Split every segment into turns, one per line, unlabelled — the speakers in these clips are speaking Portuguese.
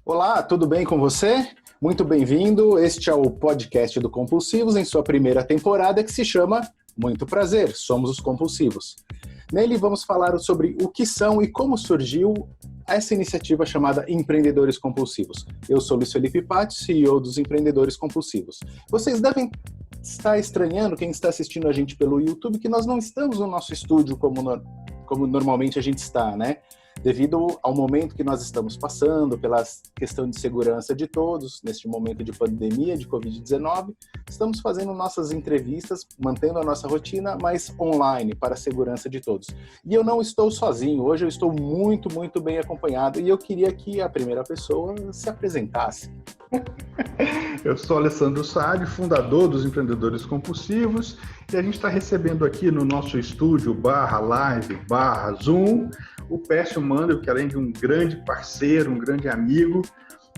Olá, tudo bem com você? Muito bem-vindo. Este é o podcast do Compulsivos em sua primeira temporada que se chama Muito Prazer, Somos os Compulsivos. Nele vamos falar sobre o que são e como surgiu essa iniciativa chamada Empreendedores Compulsivos. Eu sou Luiz Felipe Patti, CEO dos Empreendedores Compulsivos. Vocês devem estar estranhando, quem está assistindo a gente pelo YouTube, que nós não estamos no nosso estúdio como normalmente a gente está, né? Devido ao momento que nós estamos passando, pela questão de segurança de todos, neste momento de pandemia, de Covid-19, estamos fazendo nossas entrevistas, mantendo a nossa rotina, mas online, para a segurança de todos. E eu não estou sozinho, hoje eu estou muito bem acompanhado, e eu queria que a primeira pessoa se apresentasse.
Eu sou Alessandro Saad, fundador dos Empreendedores Compulsivos, e a gente está recebendo aqui no nosso estúdio /live /Zoom o Pércio Mandel, que além de um grande parceiro, um grande amigo,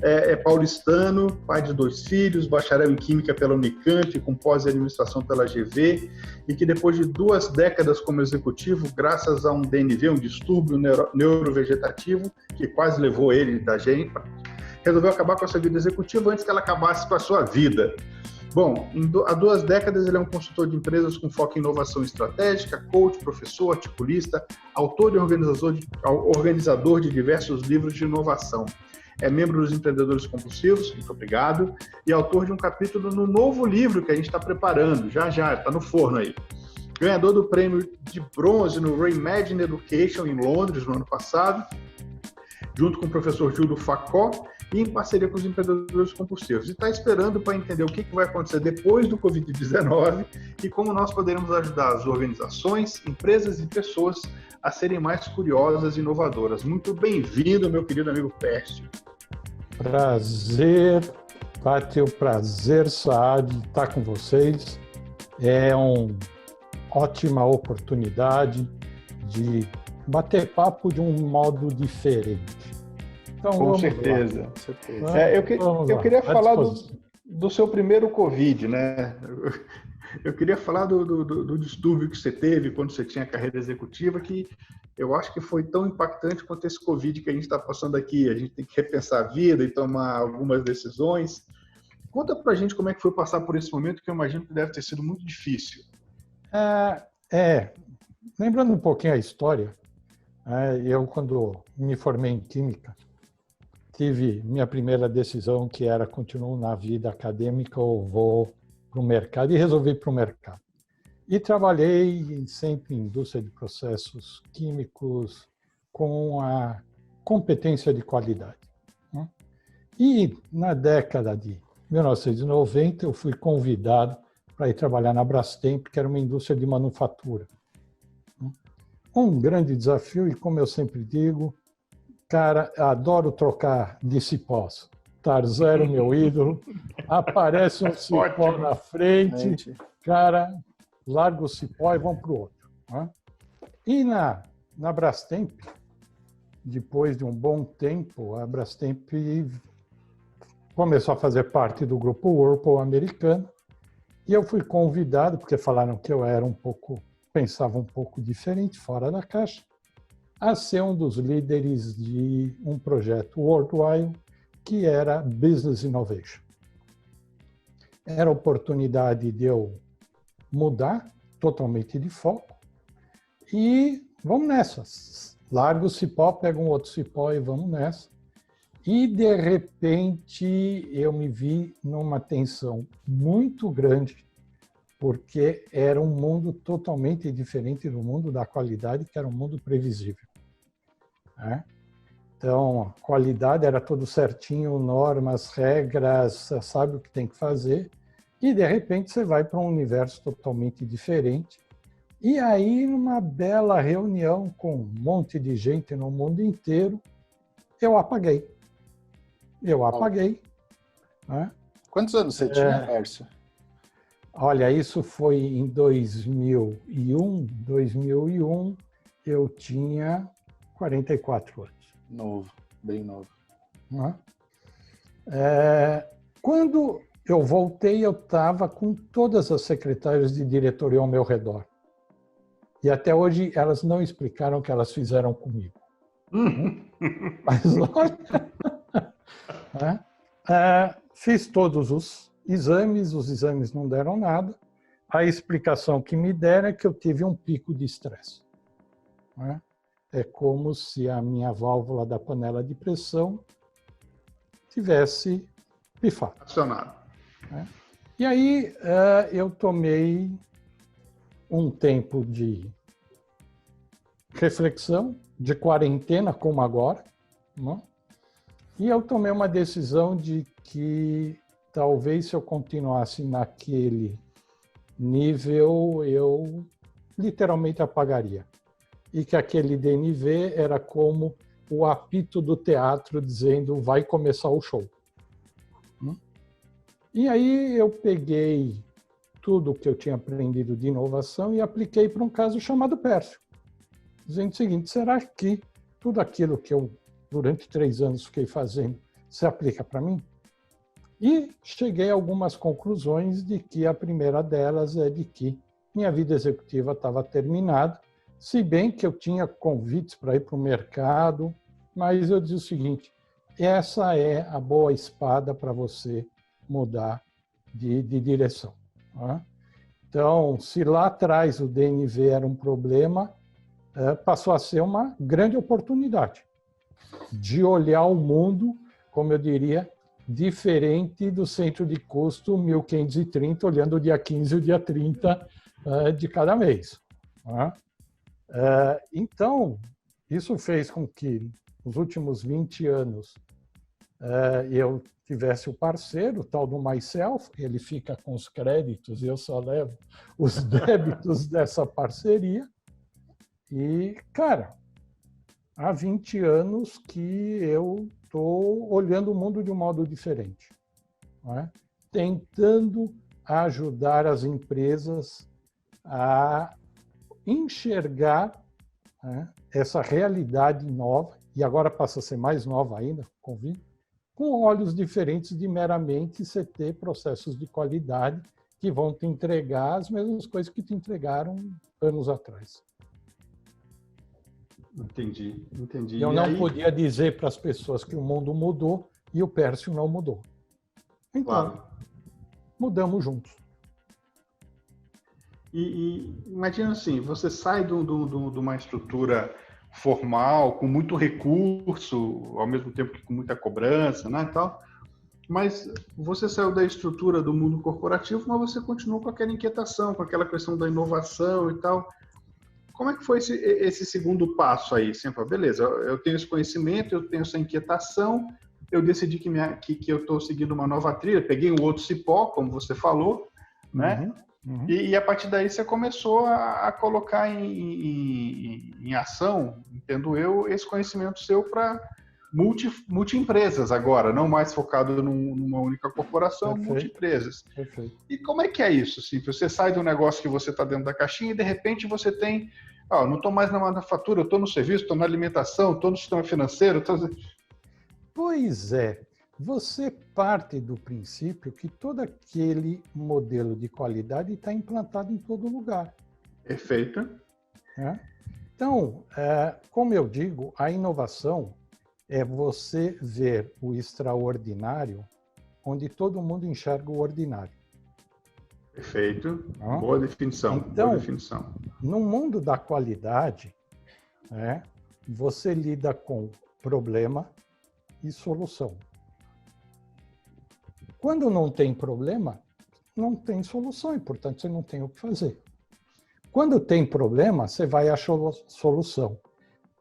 é paulistano, pai de 2 filhos, bacharel em Química pela Unicamp, com pós-administração pela GV, e que depois de 2 décadas como executivo, graças a um DNV, um distúrbio neurovegetativo, que quase levou ele da gente, resolveu acabar com a sua vida executiva antes que ela acabasse com a sua vida. Bom, há 2 décadas ele é um consultor de empresas com foco em inovação estratégica, coach, professor, articulista, autor e organizador de diversos livros de inovação. É membro dos Empreendedores Compulsivos, muito obrigado, e autor de um capítulo no novo livro que a gente está preparando, já, está no forno aí. Ganhador do prêmio de bronze no Reimagine Education em Londres no ano passado, junto com o professor Júlio Facó, e em parceria com os Empreendedores Compulsivos. E está esperando para entender o que vai acontecer depois do Covid-19 e como nós poderemos ajudar as organizações, empresas e pessoas a serem mais curiosas e inovadoras. Muito bem-vindo, meu querido amigo Pércio.
Prazer, Pátio, prazer, Saad, estar com vocês. É uma ótima oportunidade de bater papo de um modo diferente. Então,
com certeza. Eu queria falar do seu primeiro Covid, né? Eu queria falar do distúrbio que você teve quando você tinha carreira executiva, que eu acho que foi tão impactante quanto esse Covid que a gente está passando aqui. A gente tem que repensar a vida e tomar algumas decisões. Conta pra gente como é que foi passar por esse momento, que eu imagino que deve ter sido muito difícil.
Lembrando um pouquinho a história, eu, quando me formei em Química, tive minha primeira decisão, que era continuo na vida acadêmica ou vou para o mercado, e resolvi ir para o mercado. E trabalhei sempre em indústria de processos químicos com a competência de qualidade. E na década de 1990 eu fui convidado para ir trabalhar na Brastemp, que era uma indústria de manufatura. Um grande desafio, e como eu sempre digo, cara, adoro trocar de cipós. Tarzero, meu ídolo, aparece um cipó na frente, cara, larga o cipó e vamos para o outro. E na Brastemp, depois de um bom tempo, a Brastemp começou a fazer parte do grupo Whirlpool americano, e eu fui convidado, porque falaram que eu era pensava um pouco diferente, fora da caixa, a ser um dos líderes de um projeto worldwide que era Business Innovation. Era a oportunidade de eu mudar totalmente de foco e vamos nessa. Larga o cipó, pega um outro cipó e vamos nessa. E, de repente, eu me vi numa tensão muito grande, porque era um mundo totalmente diferente do mundo da qualidade, que era um mundo previsível. Então, a qualidade era tudo certinho, normas, regras, sabe o que tem que fazer, e de repente você vai para um universo totalmente diferente. E aí, numa bela reunião com um monte de gente no mundo inteiro, eu apaguei.
Quantos anos você tinha, Pércio?
Olha, isso foi em 2001. 2001 eu tinha 44 anos.
Novo, bem novo.
Quando eu voltei, eu estava com todas as secretárias de diretoria ao meu redor. E até hoje elas não explicaram o que elas fizeram comigo. Mas olha, né? Fiz todos os exames não deram nada. A explicação que me deram é que eu tive um pico de estresse, né? É como se a minha válvula da panela de pressão tivesse pifado.
Acionado.
Né? E aí eu tomei um tempo de reflexão, de quarentena, como agora, né? E eu tomei uma decisão de que talvez se eu continuasse naquele nível, eu literalmente apagaria. E que aquele DNV era como o apito do teatro dizendo vai começar o show. E aí eu peguei tudo que eu tinha aprendido de inovação e apliquei para um caso chamado Pércio. Dizendo o seguinte, será que tudo aquilo que eu durante 3 anos fiquei fazendo se aplica para mim? E cheguei a algumas conclusões de que a primeira delas é de que minha vida executiva estava terminada, se bem que eu tinha convites para ir para o mercado, mas eu disse o seguinte, essa é a boa espada para você mudar de direção. Né? Então, se lá atrás o DNV era um problema, passou a ser uma grande oportunidade de olhar o mundo, como eu diria, diferente do centro de custo 1530, olhando o dia 15 e o dia 30 de cada mês. Né? Então, isso fez com que, nos últimos 20 anos, eu tivesse o parceiro, o tal do Myself, ele fica com os créditos e eu só levo os débitos dessa parceria. E, cara, há 20 anos que eu estou olhando o mundo de um modo diferente, não é? Tentando ajudar as empresas a enxergar, né, essa realidade nova, e agora passa a ser mais nova ainda, convido, com olhos diferentes de meramente você ter processos de qualidade que vão te entregar as mesmas coisas que te entregaram anos atrás.
Entendi.
Eu não podia dizer para as pessoas que o mundo mudou e o Pércio não mudou. Então, claro, mudamos juntos.
E imagina assim, você sai de uma estrutura formal, com muito recurso, ao mesmo tempo que com muita cobrança, né, e tal, mas você saiu da estrutura do mundo corporativo, mas você continuou com aquela inquietação, com aquela questão da inovação e tal. Como é que foi esse segundo passo aí? Sempre, beleza, eu tenho esse conhecimento, eu tenho essa inquietação, eu decidi que eu estou seguindo uma nova trilha, peguei um outro cipó, como você falou, né? Uhum. E a partir daí você começou a colocar em ação, entendo eu, esse conhecimento seu para multi-empresas agora, não mais focado numa única corporação, multi-empresas. E como é que é isso? Assim, você sai do negócio que você está dentro da caixinha e de repente você tem, não estou mais na manufatura, eu estou no serviço, estou na alimentação, estou no sistema financeiro.
Pois é, você parte do princípio que todo aquele modelo de qualidade está implantado em todo lugar.
Perfeito.
Então, como eu digo, a inovação é você ver o extraordinário onde todo mundo enxerga o ordinário.
Perfeito. Boa definição.
Então,
boa definição.
No mundo da qualidade, você lida com problema e solução. Quando não tem problema, não tem solução e, portanto, você não tem o que fazer. Quando tem problema, você vai achar solução.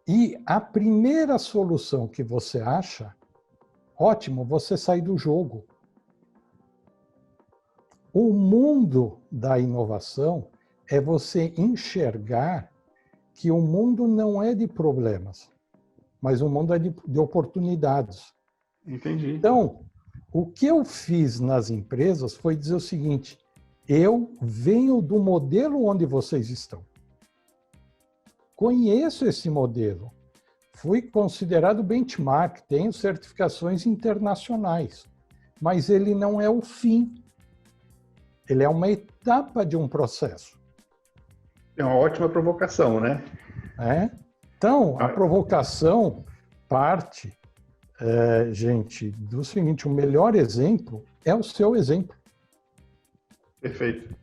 E a primeira solução que você acha, ótimo, você sai do jogo. O mundo da inovação é você enxergar que o mundo não é de problemas, mas o mundo é de oportunidades.
Entendi.
Então, o que eu fiz nas empresas foi dizer o seguinte, eu venho do modelo onde vocês estão. Conheço esse modelo. Fui considerado benchmark, tenho certificações internacionais, mas ele não é o fim. Ele é uma etapa de um processo.
É uma ótima provocação, né?
Então, a provocação parte gente, do seguinte, o melhor exemplo é o seu exemplo.
Perfeito.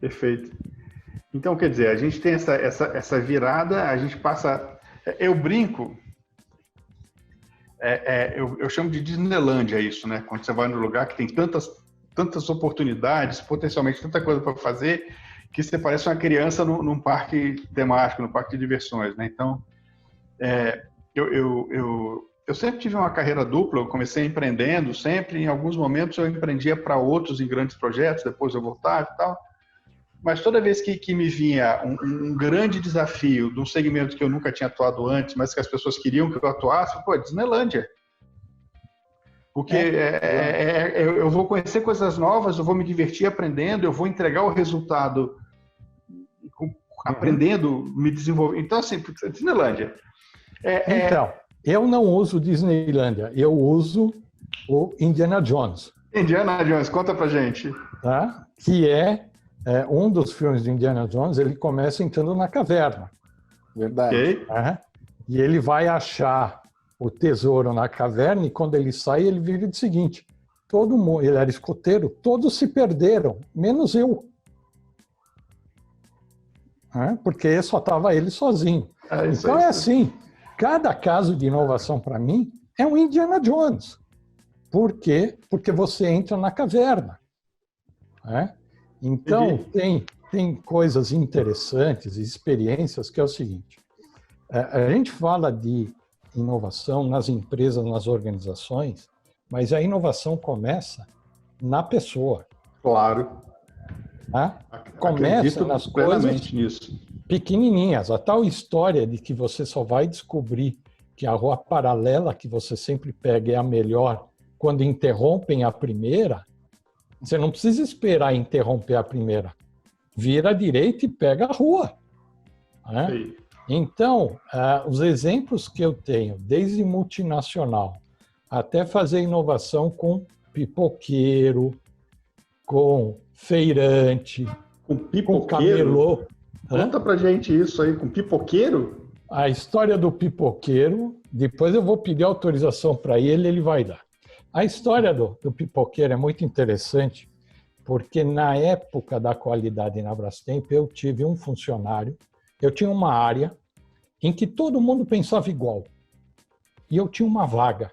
Perfeito. Então, quer dizer, a gente tem essa virada, a gente passa... Eu brinco, eu chamo de Disneylândia isso, né? Quando você vai num lugar que tem tantas oportunidades, potencialmente tanta coisa para fazer, que você parece uma criança num parque temático, num parque de diversões, né? Então, eu sempre tive uma carreira dupla, eu comecei empreendendo sempre, em alguns momentos eu empreendia para outros em grandes projetos, depois eu voltava e tal, mas toda vez que me vinha um grande desafio de um segmento que eu nunca tinha atuado antes, mas que as pessoas queriam que eu atuasse, pô, Disneylândia. Porque eu vou conhecer coisas novas, eu vou me divertir aprendendo, eu vou entregar o resultado aprendendo, me desenvolvendo. Então, assim, Disneylândia.
Então, eu não uso Disneylândia, eu uso o Indiana Jones.
Indiana Jones, conta pra gente.
Tá? Que um dos filmes de Indiana Jones, ele começa entrando na caverna.
Verdade.
Okay.
E ele vai achar o tesouro na caverna e quando ele sai, ele vira o seguinte, todo mundo, ele era escoteiro, todos se perderam, menos eu. Porque só estava ele sozinho. Então é assim, cada caso de inovação para mim é um Indiana Jones. Por quê? Porque você entra na caverna. Então, tem coisas interessantes, experiências, que é o seguinte. A gente fala de inovação nas empresas, nas organizações, mas a inovação começa na pessoa.
Claro.
Começa nas coisas
nisso.
Pequenininhas. A tal história de que você só vai descobrir que a rua paralela que você sempre pega é a melhor quando interrompem a primeira, você não precisa esperar interromper a primeira. Vira à direita e pega a rua. Então, os exemplos que eu tenho, desde multinacional até fazer inovação com pipoqueiro, com feirante, com camelô.
Conta pra gente isso aí, com pipoqueiro?
A história do pipoqueiro, depois eu vou pedir autorização para ele vai dar. A história do pipoqueiro é muito interessante, porque na época da qualidade na Brastemp, eu tive um funcionário, eu tinha uma área em que todo mundo pensava igual. E eu tinha uma vaga.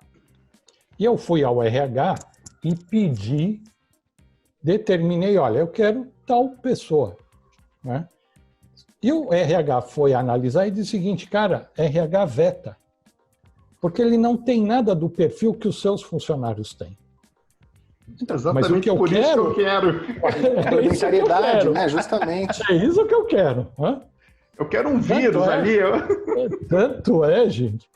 E eu fui ao RH e determinei, olha, eu quero tal pessoa. E o RH foi analisar e disse o seguinte, cara, RH veta. Porque ele não tem nada do perfil que os seus funcionários têm.
Então, exatamente, mas o que eu quero.
Complementariedade, né? Justamente.
É isso que eu quero.
Eu quero um vírus ali.
Tanto gente,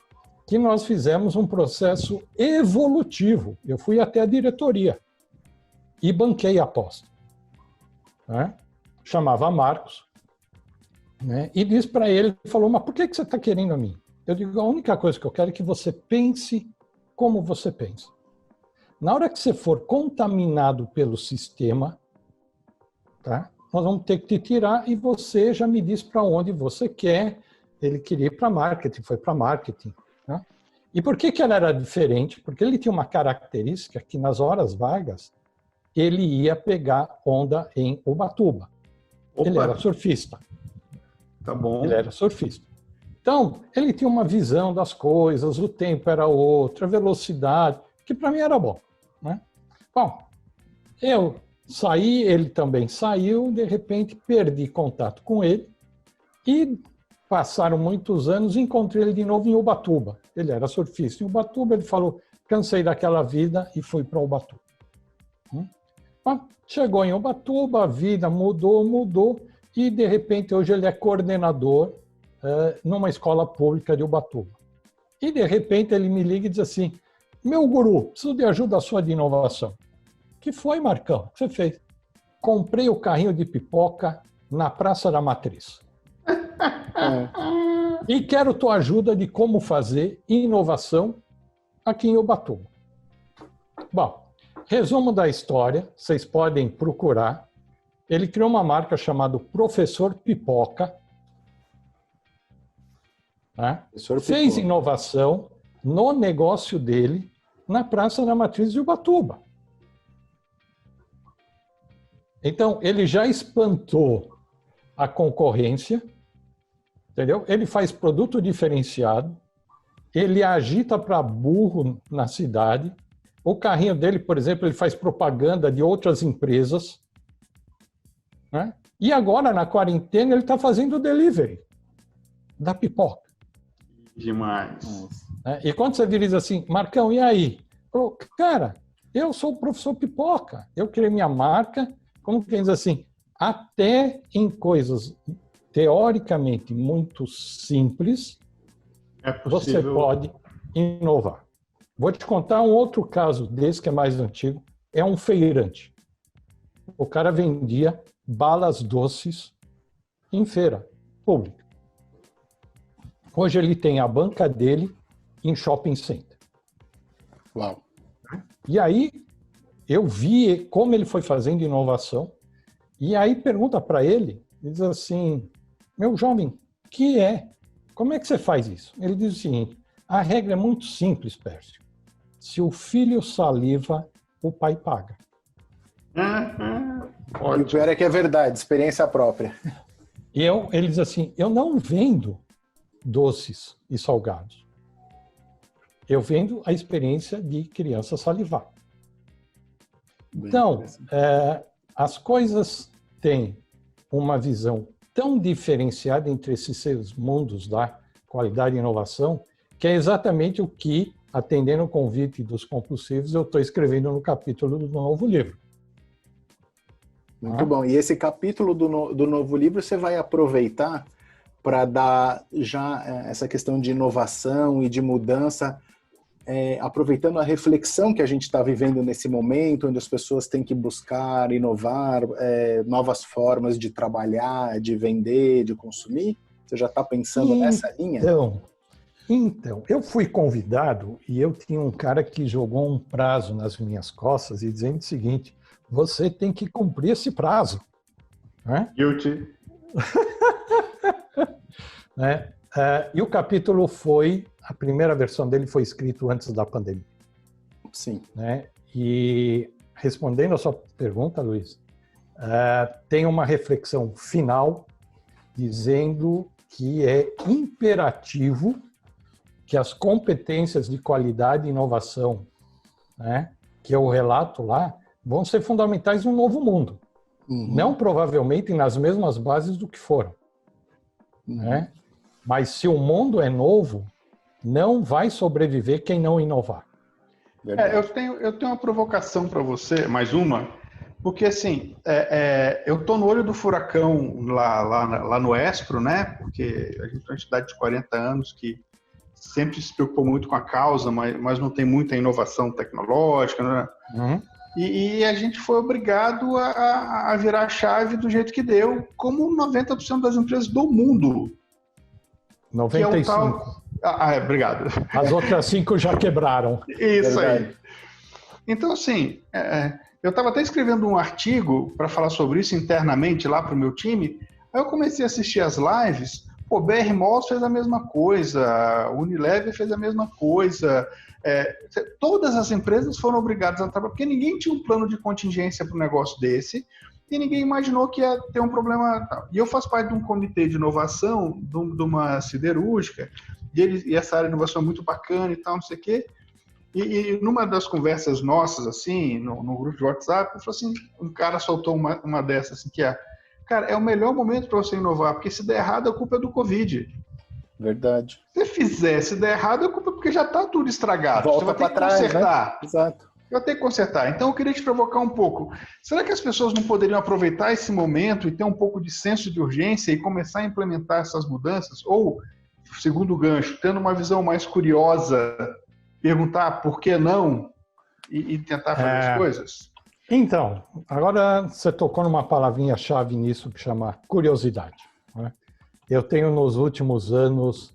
que nós fizemos um processo evolutivo. Eu fui até a diretoria e banquei a aposta. Chamava Marcos, e disse para ele, falou, mas por que você está querendo a mim? Eu digo, a única coisa que eu quero é que você pense como você pensa. Na hora que você for contaminado pelo sistema, nós vamos ter que te tirar e você já me diz para onde você quer. Ele queria ir para marketing, foi para marketing. E por que ela era diferente? Porque ele tinha uma característica que nas horas vagas ele ia pegar onda em Ubatuba.
Opa.
Ele era surfista.
Tá bom.
Ele era surfista. Então, ele tinha uma visão das coisas, o tempo era outro, a velocidade, que para mim era bom. Bom, eu saí, ele também saiu, de repente perdi contato com ele e passaram muitos anos, encontrei ele de novo em Ubatuba. Ele era surfista em Ubatuba, ele falou, cansei daquela vida e fui para Ubatuba. Chegou em Ubatuba, a vida mudou e de repente hoje ele é coordenador numa escola pública de Ubatuba. E de repente ele me liga e diz assim, meu guru, preciso de ajuda sua de inovação. Que foi, Marcão? O que você fez? Comprei o carrinho de pipoca na Praça da Matriz. E quero tua ajuda de como fazer inovação aqui em Ubatuba. Bom, resumo da história, vocês podem procurar. Ele criou uma marca chamada Professor Pipoca. Fez inovação, no negócio dele na Praça da Matriz de Ubatuba. Então, ele já espantou a concorrência, entendeu? Ele faz produto diferenciado, ele agita para burro na cidade. O carrinho dele, por exemplo, ele faz propaganda de outras empresas, né? E agora, na quarentena, ele está fazendo delivery da pipoca.
Demais.
E quando você diz assim, Marcão, e aí? Falou, cara, eu sou o professor Pipoca, eu criei minha marca, como quem diz assim, até em coisas teoricamente muito simples, você pode inovar. Vou te contar um outro caso desse que é mais antigo, é um feirante. O cara vendia balas doces em feira pública. Hoje ele tem a banca dele em shopping center.
Uau.
E aí eu vi como ele foi fazendo inovação, e aí pergunta para ele, diz assim, meu jovem, como é que você faz isso? Ele diz o seguinte, a regra é muito simples, Pércio. Se o filho saliva, o pai paga.
E o pior é que é verdade, experiência própria.
Ele diz assim, eu não vendo doces e salgados. Eu vendo a experiência de criança salivar. Então, as coisas têm uma visão tão diferenciada entre esses seus mundos da qualidade e inovação, que é exatamente o que, atendendo o convite dos compulsivos, eu estou escrevendo no capítulo do novo livro.
Muito bom. E esse capítulo do novo livro você vai aproveitar para dar já essa questão de inovação e de mudança, aproveitando a reflexão que a gente está vivendo nesse momento, onde as pessoas têm que buscar, inovar, novas formas de trabalhar, de vender, de consumir? Você já está pensando nessa linha?
Então, eu fui convidado e eu tinha um cara que jogou um prazo nas minhas costas e dizendo o seguinte, você tem que cumprir esse prazo. Né?
Guilty.
Né? E o capítulo a primeira versão dele foi escrito antes da pandemia.
Sim.
Né? E respondendo a sua pergunta, Luiz, tem uma reflexão final dizendo que é imperativo que as competências de qualidade e inovação, né, que eu relato lá, vão ser fundamentais no novo mundo. Não provavelmente nas mesmas bases do que foram. Né? Mas se o mundo é novo, não vai sobreviver quem não inovar.
Eu tenho uma provocação para você, mais uma, porque assim, eu estou no olho do furacão lá no Espro, né? Porque a gente é uma entidade de 40 anos que sempre se preocupou muito com a causa, mas não tem muita inovação tecnológica, né? E a gente foi obrigado a virar a chave do jeito que deu, como 90% das empresas do mundo.
95%.
Obrigado.
As outras 5 já quebraram.
Isso aí. Então, assim, eu estava até escrevendo um artigo para falar sobre isso internamente lá para o meu time, aí eu comecei a assistir as lives, BR Malls fez a mesma coisa, a Unilever fez a mesma coisa, todas as empresas foram obrigadas a trabalhar, porque ninguém tinha um plano de contingência para um negócio desse, e ninguém imaginou que ia ter um problema. E eu faço parte de um comitê de inovação, de uma siderúrgica, e essa área de inovação é muito bacana e tal, não sei o quê. E numa das conversas nossas, assim, no grupo de WhatsApp, eu falei assim, um cara soltou uma dessas, assim, cara, é o melhor momento para você inovar, porque se der errado, a culpa é do Covid.
Verdade.
Se der errado, a culpa é porque já está tudo estragado.
Volta
você vai ter que
trás,
consertar.
Né? Exato.
Vai ter que consertar. Então, eu queria te provocar um pouco. Será que as pessoas não poderiam aproveitar esse momento e ter um pouco de senso de urgência e começar a implementar essas mudanças? Ou, segundo gancho, tendo uma visão mais curiosa, perguntar por que não e tentar fazer as coisas?
Então, agora você tocou numa palavrinha-chave nisso que chama curiosidade. Né? Eu tenho, nos últimos anos,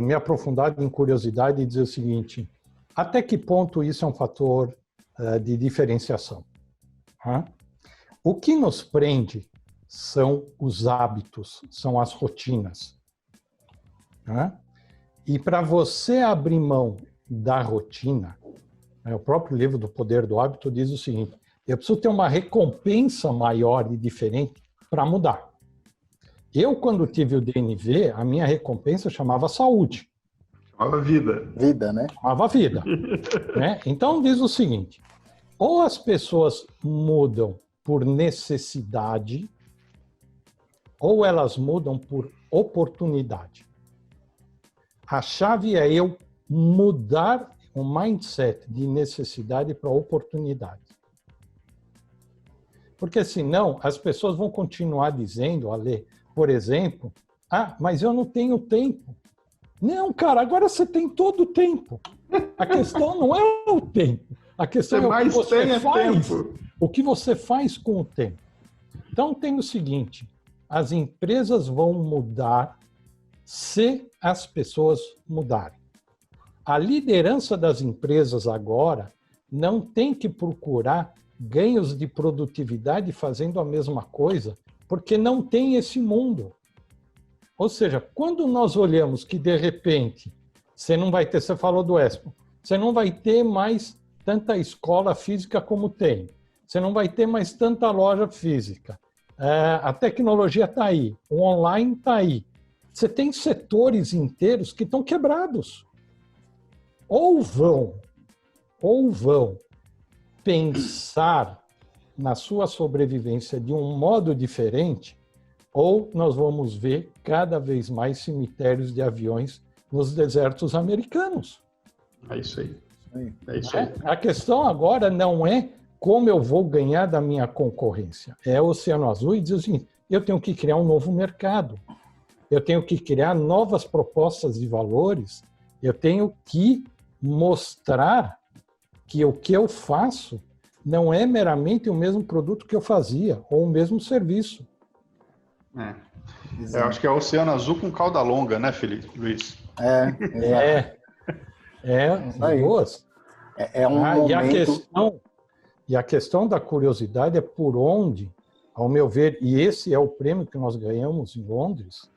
me aprofundado em curiosidade e dizer o seguinte, até que ponto isso é um fator de diferenciação? Né? O que nos prende são os hábitos, são as rotinas. Né? E para você abrir mão da rotina, o próprio livro do Poder do Hábito diz o seguinte: eu preciso ter uma recompensa maior e diferente para mudar. Eu, quando tive o DNV, a minha recompensa chamava saúde.
Chamava vida.
Vida, né?
Chamava vida. Né? Então, diz o seguinte: ou as pessoas mudam por necessidade, ou elas mudam por oportunidade. A chave é eu mudar o mindset de necessidade para oportunidade. Porque senão as pessoas vão continuar dizendo, Ale, por exemplo, mas eu não tenho tempo. Não, cara, agora você tem todo o tempo. A questão não é o tempo. A questão é o que você faz. O que você faz com o tempo. Então tem o seguinte: as empresas vão mudar se as pessoas mudarem. A liderança das empresas agora não tem que procurar ganhos de produtividade fazendo a mesma coisa, porque não tem esse mundo. Ou seja, quando nós olhamos que, de repente, você não vai ter, você falou do Expo, você não vai ter mais tanta escola física como tem, você não vai ter mais tanta loja física, a tecnologia está aí, o online está aí, você tem setores inteiros que estão quebrados. Ou vão pensar na sua sobrevivência de um modo diferente, ou nós vamos ver cada vez mais cemitérios de aviões nos desertos americanos.
É isso aí. É isso aí.
A questão agora não é como eu vou ganhar da minha concorrência. É o Oceano Azul e diz assim: eu tenho que criar um novo mercado, eu tenho que criar novas propostas de valores, eu tenho que mostrar que o que eu faço não é meramente o mesmo produto que eu fazia, ou o mesmo serviço.
Eu acho que é o Oceano Azul com cauda longa, né, Felipe, Luiz?
Duas.
Momento...
E a questão da curiosidade é por onde, ao meu ver, e esse é o prêmio que nós ganhamos em Londres,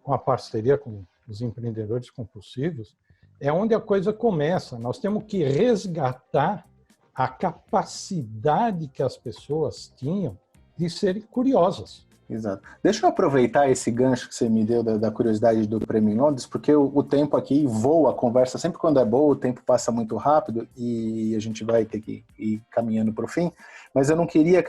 com a parceria com os empreendedores compulsivos, é onde a coisa começa. Nós temos que resgatar a capacidade que as pessoas tinham de serem curiosas.
Exato. Deixa eu aproveitar esse gancho que você me deu da curiosidade do Prêmio em Londres, porque o tempo aqui voa, a conversa sempre quando é boa, o tempo passa muito rápido e a gente vai ter que ir caminhando para o fim, mas eu não queria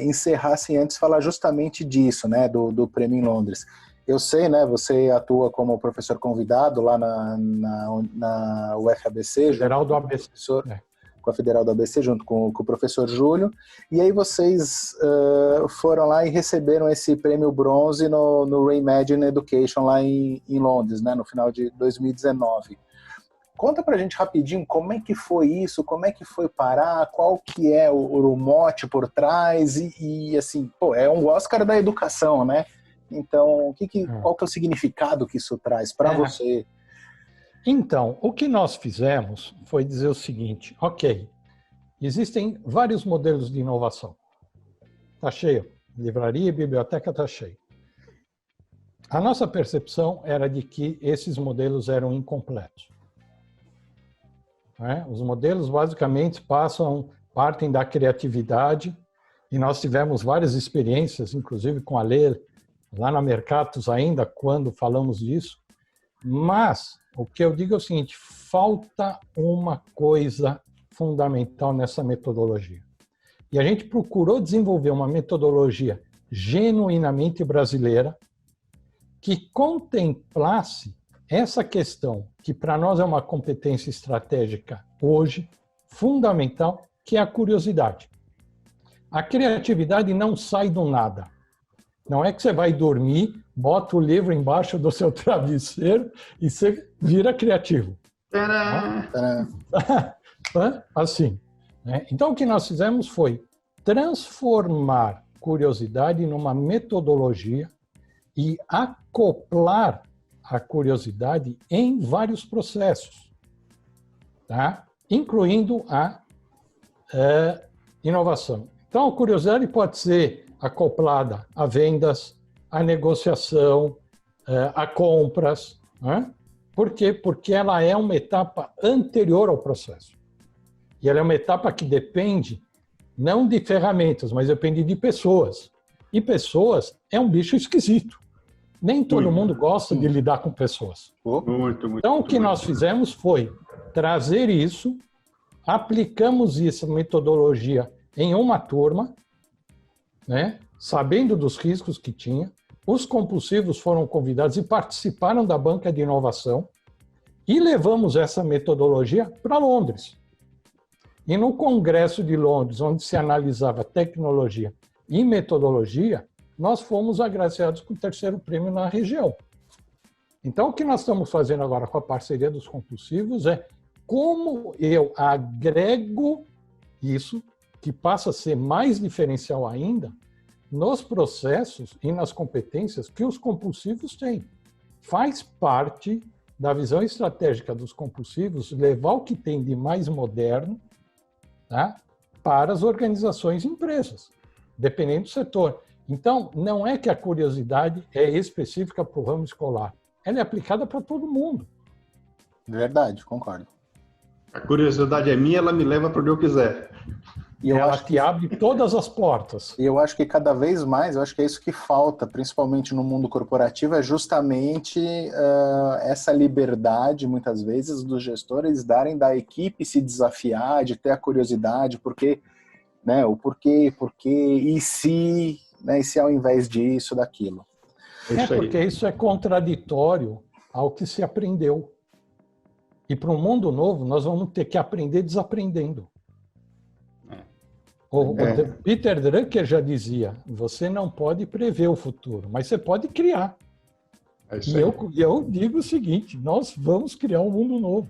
encerrar sem antes falar justamente disso, né, do Prêmio em Londres. Eu sei, né, você atua como professor convidado lá na UFABC,
Federal do ABC.
Com a Federal do ABC, junto com o professor Júlio, e aí vocês foram lá e receberam esse prêmio bronze no Reimagine Education lá em Londres, né, no final de 2019. Conta pra gente rapidinho como é que foi isso, como é que foi parar, qual que é o mote por trás e assim, é um Oscar da educação, né? Então, qual que é o significado que isso traz para você?
Então, o que nós fizemos foi dizer o seguinte: ok, existem vários modelos de inovação. Está cheio. Livraria e biblioteca está cheio. A nossa percepção era de que esses modelos eram incompletos. Os modelos basicamente partem da criatividade, e nós tivemos várias experiências, inclusive com a Lê, lá na Mercatus ainda, quando falamos disso, mas o que eu digo é o seguinte: falta uma coisa fundamental nessa metodologia. E a gente procurou desenvolver uma metodologia genuinamente brasileira que contemplasse essa questão, que para nós é uma competência estratégica hoje, fundamental, que é a curiosidade. A criatividade não sai do nada. Não é que você vai dormir, bota o livro embaixo do seu travesseiro e você vira criativo. Assim. Então, o que nós fizemos foi transformar curiosidade numa metodologia e acoplar a curiosidade em vários processos, tá? Incluindo a inovação. Então, a curiosidade pode ser acoplada a vendas, a negociação, a compras, né? Por quê? Porque ela é uma etapa anterior ao processo. E ela é uma etapa que depende não de ferramentas, mas depende de pessoas. E pessoas é um bicho esquisito. Nem todo mundo gosta de lidar com pessoas. Então, o que nós fizemos foi trazer isso, aplicamos essa metodologia em uma turma, né, sabendo dos riscos que tinha. Os compulsivos foram convidados e participaram da banca de inovação e levamos essa metodologia para Londres. E no Congresso de Londres, onde se analisava tecnologia e metodologia, nós fomos agraciados com o 3º prêmio na região. Então, o que nós estamos fazendo agora com a parceria dos compulsivos é como eu agrego isso, que passa a ser mais diferencial ainda, nos processos e nas competências que os compulsivos têm. Faz parte da visão estratégica dos compulsivos levar o que tem de mais moderno, tá, para as organizações e empresas, dependendo do setor. Então, não é que a curiosidade é específica para o ramo escolar. Ela é aplicada para todo mundo.
Verdade, concordo.
A curiosidade é minha, ela me leva para onde eu quiser.
E
ela te abre todas as portas.
E eu acho que cada vez mais, eu acho que é isso que falta, principalmente no mundo corporativo, é justamente essa liberdade, muitas vezes, dos gestores darem da equipe se desafiar, de ter a curiosidade, porque, né, o porquê, e se, né, e se ao invés disso, daquilo.
Porque isso é contraditório ao que se aprendeu. E para um mundo novo, nós vamos ter que aprender desaprendendo. O Peter Drucker já dizia, você não pode prever o futuro, mas você pode criar. E eu digo o seguinte, nós vamos criar um mundo novo.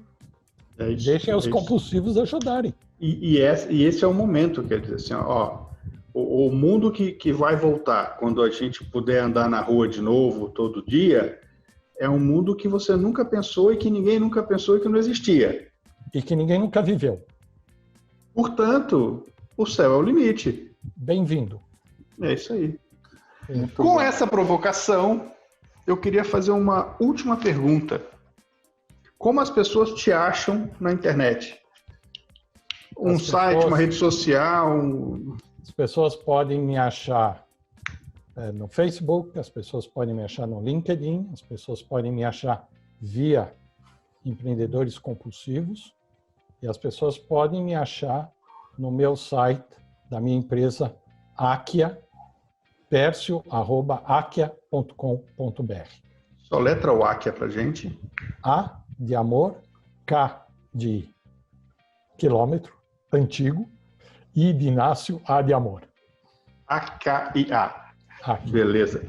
Deixem os compulsivos ajudarem.
E esse é o momento, quer dizer, assim, ó, o mundo que vai voltar, quando a gente puder andar na rua de novo, todo dia, é um mundo que você nunca pensou e que ninguém nunca pensou e que não existia.
E que ninguém nunca viveu.
Portanto, o céu é o limite.
Bem-vindo.
É isso aí. Com essa provocação, eu queria fazer uma última pergunta. Como as pessoas te acham na internet? Um site, uma rede social?
As pessoas podem me achar no Facebook, as pessoas podem me achar no LinkedIn, as pessoas podem me achar via Empreendedores Compulsivos e as pessoas podem me achar no meu site da minha empresa Akia, percio@akia.com.br.
Só letra o Akia pra gente.
A de amor, K de quilômetro, antigo, I de Inácio, A de amor.
AKIA. Beleza.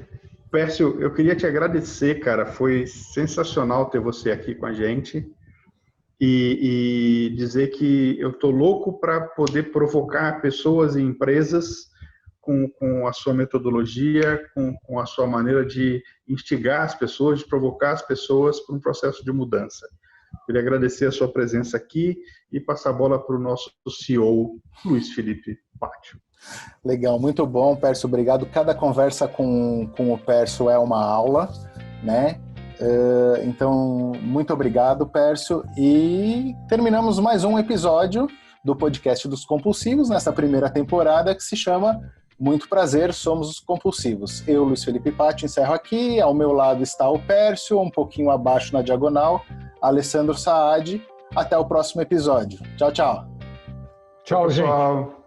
Pércio, eu queria te agradecer, cara. Foi sensacional ter você aqui com a gente. E dizer que eu estou louco para poder provocar pessoas e empresas com a sua metodologia, com a sua maneira de instigar as pessoas, de provocar as pessoas para um processo de mudança. Queria agradecer a sua presença aqui e passar a bola para o nosso CEO, Luiz Felipe Pátio.
Legal, muito bom, Pércio, obrigado. Cada conversa com o Pércio é uma aula, né? Então, muito obrigado, Pércio. E terminamos mais um episódio do podcast dos Compulsivos, nessa primeira temporada, que se chama Muito Prazer, Somos os Compulsivos. Eu, Luiz Felipe Patti, encerro aqui. Ao meu lado está o Pércio, um pouquinho abaixo na diagonal, Alessandro Saad. Até o próximo episódio. Tchau, tchau.
Tchau, gente.